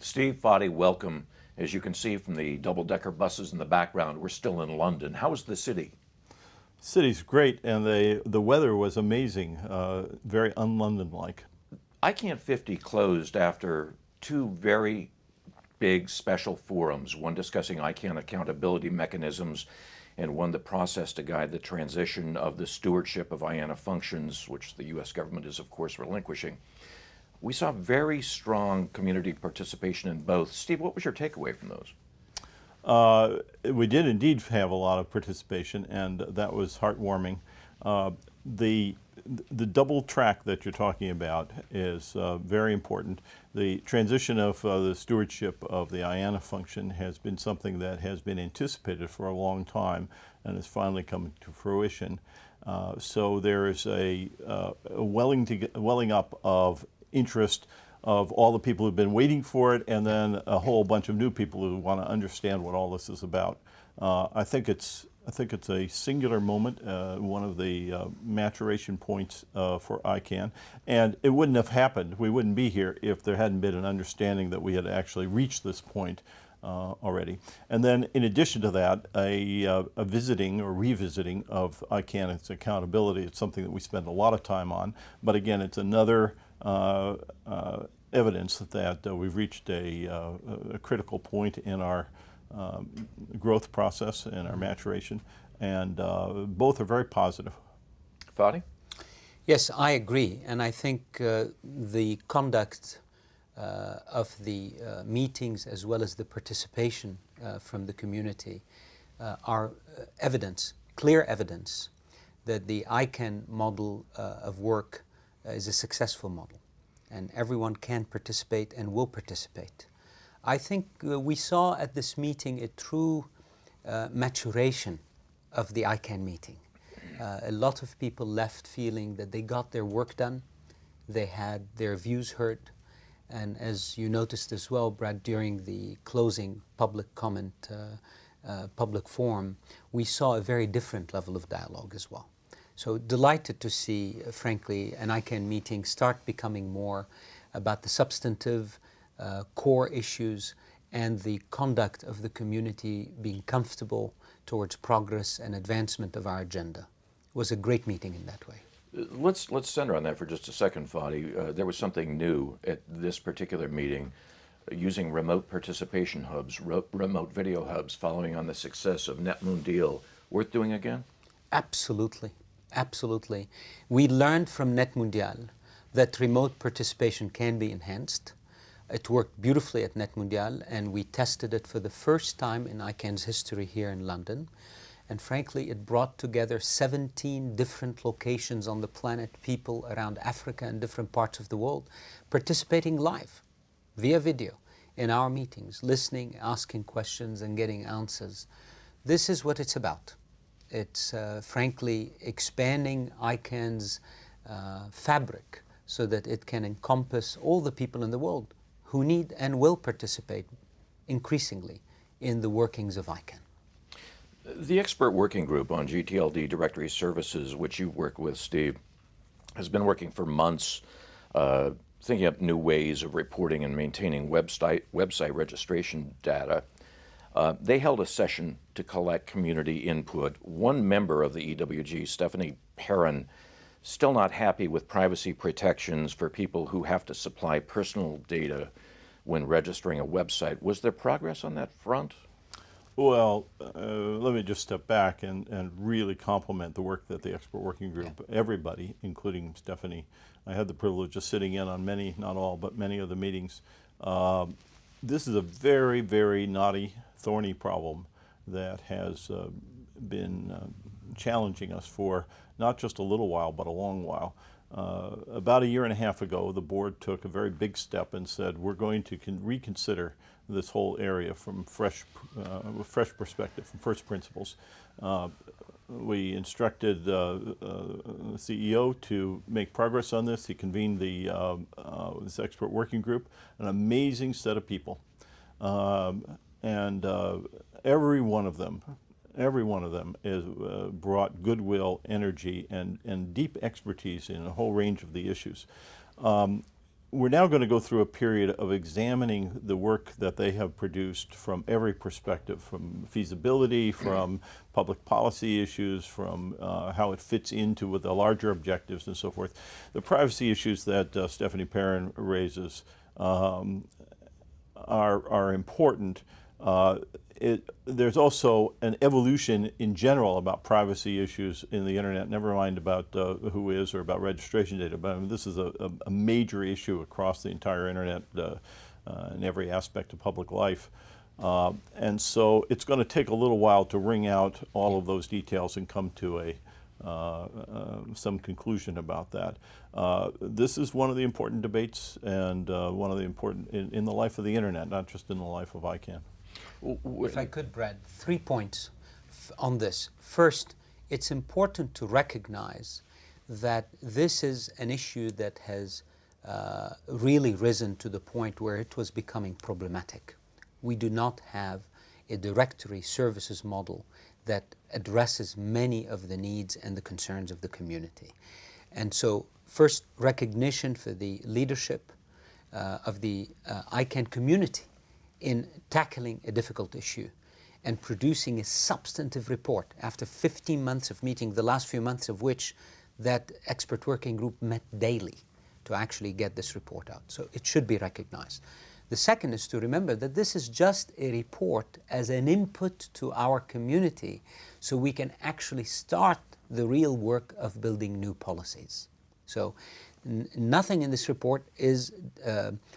Steve, Fadi, welcome. As you can see from the double-decker buses in the background, we're still in London. How is the city? City's great, and the weather was amazing, very un-London-like. ICANN50 closed after two very big special forums, one discussing ICANN accountability mechanisms and one the process to guide the transition of the stewardship of IANA functions, which the U.S. government is, of course, relinquishing. We saw very strong community participation in both. Steve, what was your takeaway from those? We did indeed have a lot of participation, and that was heartwarming. The double track that you're talking about is very important. The transition of the stewardship of the IANA function has been something that has been anticipated for a long time and is finally coming to fruition. So there is a welling up of interest of all the people who've been waiting for it, and then a whole bunch of new people who want to understand what all this is about. I think it's a singular moment, one of the maturation points for ICANN, and it wouldn't have happened. We wouldn't be here if there hadn't been an understanding that we had actually reached this point already. And then, in addition to that, a visiting or revisiting of ICANN's accountability. It's something that we spend a lot of time on, but again, it's another evidence that we've reached a critical point in our growth process and our maturation, and both are very positive. Fadi? Yes, I agree, and I think the conduct of the meetings as well as the participation from the community are evidence, clear evidence that the ICANN model of work is a successful model, and everyone can participate and will participate. I think we saw at this meeting a true maturation of the ICANN meeting. A lot of people left feeling that they got their work done, they had their views heard, and as you noticed as well, Brad, during the closing public comment, public forum, we saw a very different level of dialogue as well. So delighted to see, frankly, an ICANN meeting start becoming more about the substantive core issues and the conduct of the community being comfortable towards progress and advancement of our agenda. It was a great meeting in that way. Let's center on that for just a second, Fadi. There was something new at this particular meeting, using remote participation hubs, remote video hubs, following on the success of NetMundial. Worth doing again? Absolutely, absolutely. We learned from NetMundial that remote participation can be enhanced. It worked beautifully at NetMundial, and we tested it for the first time in ICANN's history here in London. And frankly, it brought together 17 different locations on the planet, people around Africa and different parts of the world, participating live, via video, in our meetings, listening, asking questions, and getting answers. This is what it's about. It's frankly expanding ICANN's fabric so that it can encompass all the people in the world who need and will participate increasingly in the workings of ICANN. The expert working group on GTLD directory services, which you work with, Steve, has been working for months, thinking up new ways of reporting and maintaining website registration data. They held a session to collect community input. One member of the EWG, Stephanie Perrin, still not happy with privacy protections for people who have to supply personal data when registering a website. Was there progress on that front? Well, let me just step back and really compliment the work that the expert working group, everybody, including Stephanie. I had the privilege of sitting in on many, not all, but many of the meetings. This is a very, very knotty, thorny problem that has been challenging us for not just a little while, but a long while. About a year and a half ago, the board took a very big step and said, we're going to reconsider this whole area from fresh perspective, from first principles. We instructed the CEO to make progress on this. He convened this expert working group, an amazing set of people. And every one of them is brought goodwill, energy, and deep expertise in a whole range of the issues. we're now going to go through a period of examining the work that they have produced from every perspective, from feasibility, from public policy issues, from how it fits into with the larger objectives and so forth. The privacy issues that Stephanie Perrin raises are important. There's also an evolution in general about privacy issues in the internet, never mind about who is or about registration data, but I mean, this is a major issue across the entire internet in every aspect of public life. And so it's going to take a little while to wring out all of those details and come to some conclusion about that. This is one of the important debates and one of the important in the life of the internet, not just in the life of ICANN. If I could, Brad, 3 points on this. First, it's important to recognize that this is an issue that has really risen to the point where it was becoming problematic. We do not have a directory services model that addresses many of the needs and the concerns of the community. And so, first, recognition for the leadership of the ICANN community in tackling a difficult issue and producing a substantive report after 15 months of meeting, the last few months of which that expert working group met daily to actually get this report out. So it should be recognized. The second is to remember that this is just a report as an input to our community so we can actually start the real work of building new policies. So nothing in this report is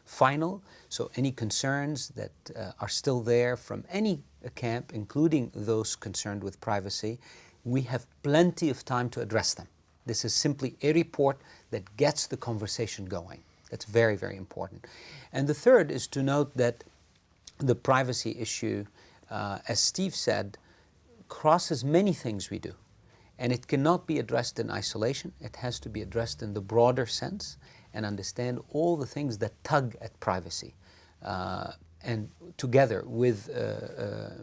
final, so any concerns that are still there from any camp, including those concerned with privacy, we have plenty of time to address them. This is simply a report that gets the conversation going. That's very, very important. And the third is to note that the privacy issue, as Steve said, crosses many things we do. And it cannot be addressed in isolation. It has to be addressed in the broader sense and understand all the things that tug at privacy. And together with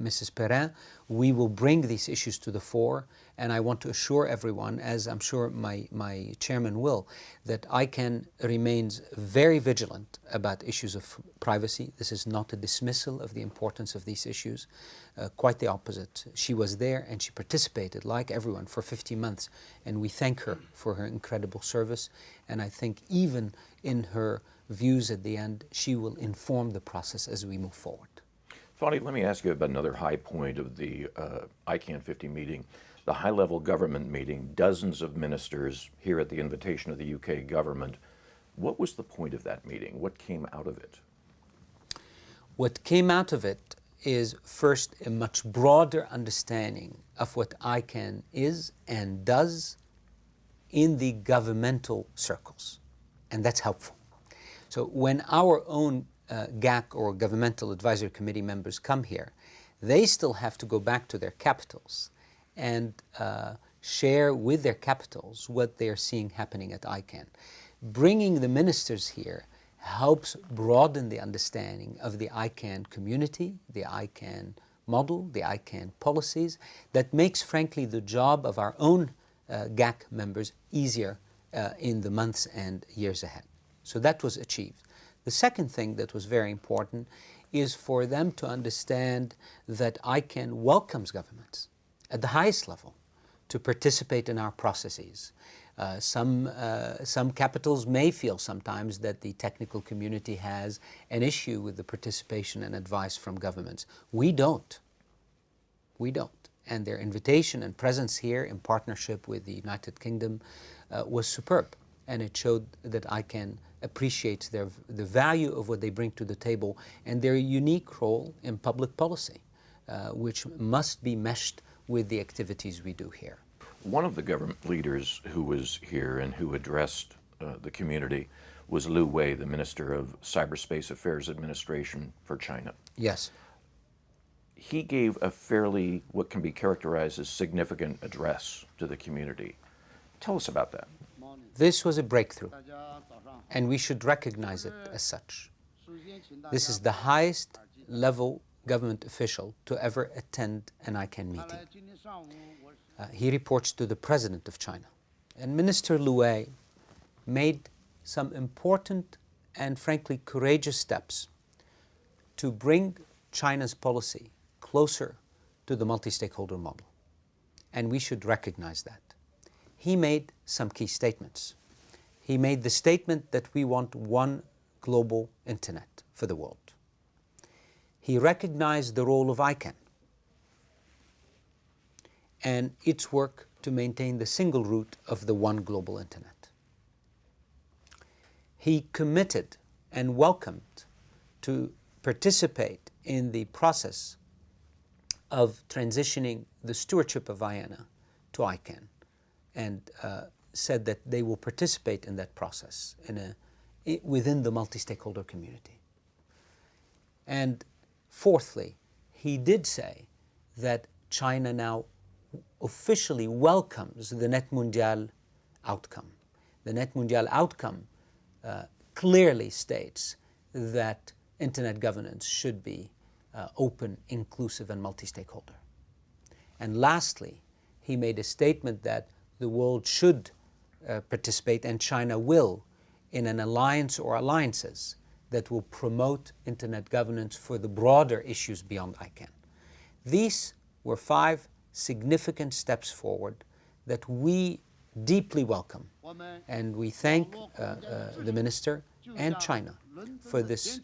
Mrs. Perrin, we will bring these issues to the fore. And I want to assure everyone, as I'm sure my chairman will, that ICANN remains very vigilant about issues of privacy. This is not a dismissal of the importance of these issues. Quite the opposite. She was there and she participated, like everyone, for 50 months. And we thank her for her incredible service. And I think even in her views at the end, she will inform the process as we move forward. Fadi, let me ask you about another high point of the ICANN 50 meeting, the high-level government meeting, dozens of ministers here at the invitation of the UK government. What was the point of that meeting? What came out of it? What came out of it is first a much broader understanding of what ICANN is and does in the governmental circles, and that's helpful. So when our own GAC or Governmental Advisory Committee members come here, they still have to go back to their capitals and share with their capitals what they are seeing happening at ICANN. Bringing the ministers here helps broaden the understanding of the ICANN community, the ICANN model, the ICANN policies, that makes, frankly, the job of our own GAC members easier in the months and years ahead. So that was achieved. The second thing that was very important is for them to understand that ICANN welcomes governments at the highest level to participate in our processes. Some capitals may feel sometimes that the technical community has an issue with the participation and advice from governments. We don't. We don't. And their invitation and presence here in partnership with the United Kingdom was superb. And it showed that ICANN appreciates the value of what they bring to the table and their unique role in public policy, which must be meshed with the activities we do here. One of the government leaders who was here and who addressed the community was Liu Wei, the Minister of Cyberspace Affairs Administration for China. Yes. He gave a fairly, what can be characterized as significant address to the community. Tell us about that. This was a breakthrough, and we should recognize it as such. This is the highest level government official to ever attend an ICANN meeting. He reports to the President of China. And Minister Liu Wei made some important and frankly courageous steps to bring China's policy closer to the multi-stakeholder model. And we should recognize that. He made some key statements. He made the statement that we want one global internet for the world. He recognized the role of ICANN and its work to maintain the single root of the one global internet. He committed and welcomed to participate in the process of transitioning the stewardship of IANA to ICANN, and said that they will participate in that process within the multi-stakeholder community. And fourthly, he did say that China now officially welcomes the Net Mundial outcome. The Net Mundial outcome clearly states that internet governance should be open, inclusive, and multi-stakeholder. And lastly, he made a statement that the world should participate, and China will, in an alliance or alliances that will promote internet governance for the broader issues beyond ICANN. These were 5 significant steps forward that we deeply welcome, and we thank the Minister and China for this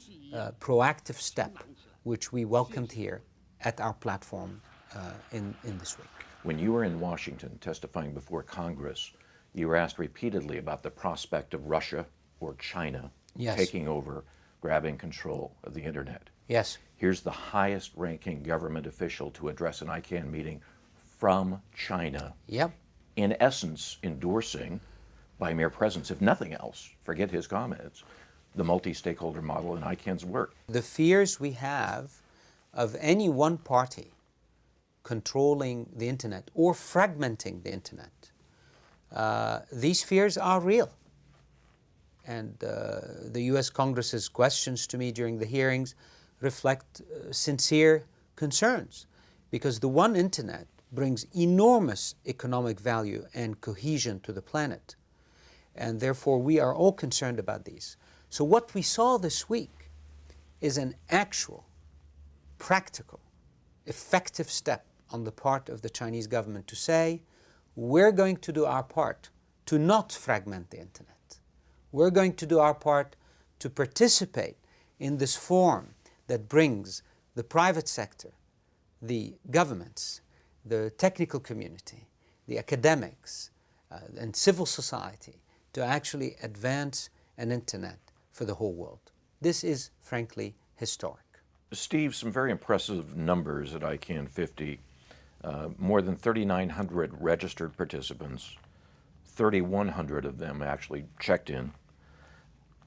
proactive step, which we welcomed here at our platform in this week. When you were in Washington testifying before Congress, you were asked repeatedly about the prospect of Russia or China taking over, grabbing control of the internet. Yes. Here's the highest ranking government official to address an ICANN meeting from China. Yep. In essence, endorsing by mere presence, if nothing else, forget his comments, the multi-stakeholder model in ICANN's work. The fears we have of any one party controlling the internet or fragmenting the internet, these fears are real. And the US Congress's questions to me during the hearings reflect sincere concerns, because the one internet brings enormous economic value and cohesion to the planet. And therefore we are all concerned about these. So what we saw this week is an actual, practical, effective step on the part of the Chinese government to say, we're going to do our part to not fragment the internet. We're going to do our part to participate in this forum that brings the private sector, the governments, the technical community, the academics, and civil society to actually advance an internet for the whole world. This is, frankly, historic. Steve, some very impressive numbers at ICANN50. More than 3,900 registered participants, 3,100 of them actually checked in.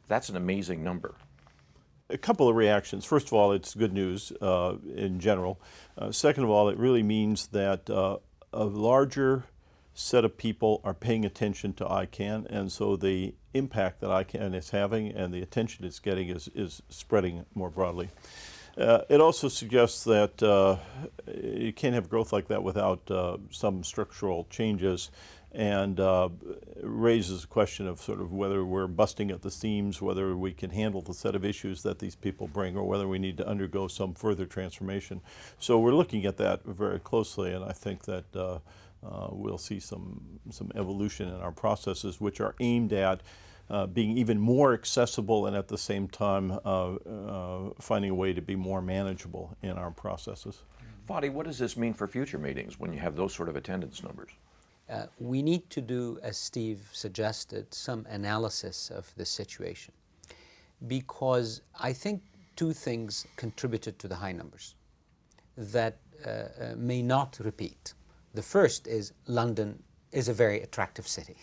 That's an amazing number. A couple of reactions. First of all, it's good news in general. Second of all, it really means that a larger set of people are paying attention to ICANN, and so the impact that ICANN is having and the attention it's getting is spreading more broadly. It also suggests that you can't have growth like that without some structural changes, and raises a question of sort of whether we're busting at the seams, whether we can handle the set of issues that these people bring, or whether we need to undergo some further transformation. So we're looking at that very closely, and I think that we'll see some evolution in our processes, which are aimed at being even more accessible and at the same time finding a way to be more manageable in our processes. Fadi, what does this mean for future meetings when you have those sort of attendance numbers? We need to do, as Steve suggested, some analysis of the situation, because I think 2 things contributed to the high numbers that may not repeat. The first is London is a very attractive city.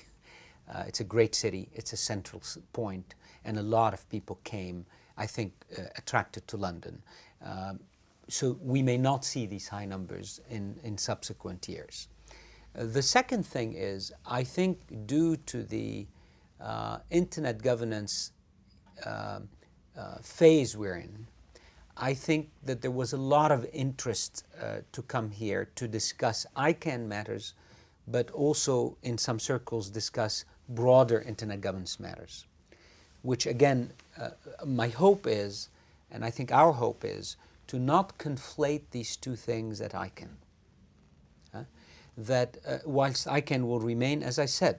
It's a great city, it's a central point, and a lot of people came, I think, attracted to London. So we may not see these high numbers in subsequent years. The second thing is, I think due to the internet governance phase we're in, I think that there was a lot of interest to come here to discuss ICANN matters, but also in some circles discuss broader internet governance matters. which again, my hope is, and I think our hope is, to not conflate these two things at ICANN. That whilst ICANN will remain, as I said,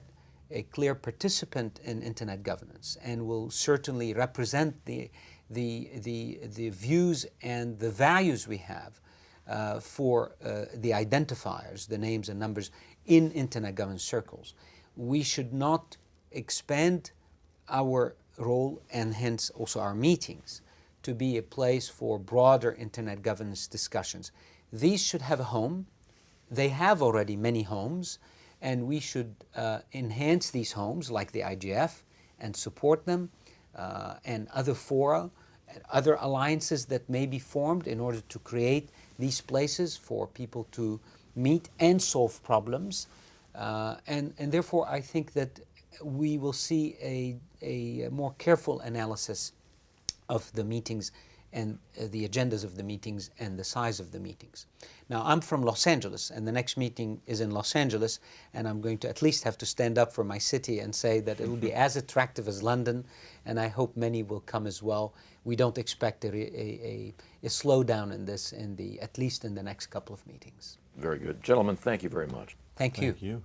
a clear participant in internet governance and will certainly represent the views and the values we have for the identifiers, the names and numbers in internet governance circles, we should not expand our role and hence also our meetings to be a place for broader internet governance discussions. These should have a home. They have already many homes, and we should enhance these homes like the IGF and support them and other fora, and other alliances that may be formed in order to create these places for people to meet and solve problems. And therefore I think that we will see a more careful analysis of the meetings and the agendas of the meetings and the size of the meetings. Now, I'm from Los Angeles, and the next meeting is in Los Angeles, and I'm going to at least have to stand up for my city and say that it will be as attractive as London, and I hope many will come as well. We don't expect a slowdown in this, at least in the next couple of meetings. Very good. Gentlemen, thank you very much. Thank you. Thank you.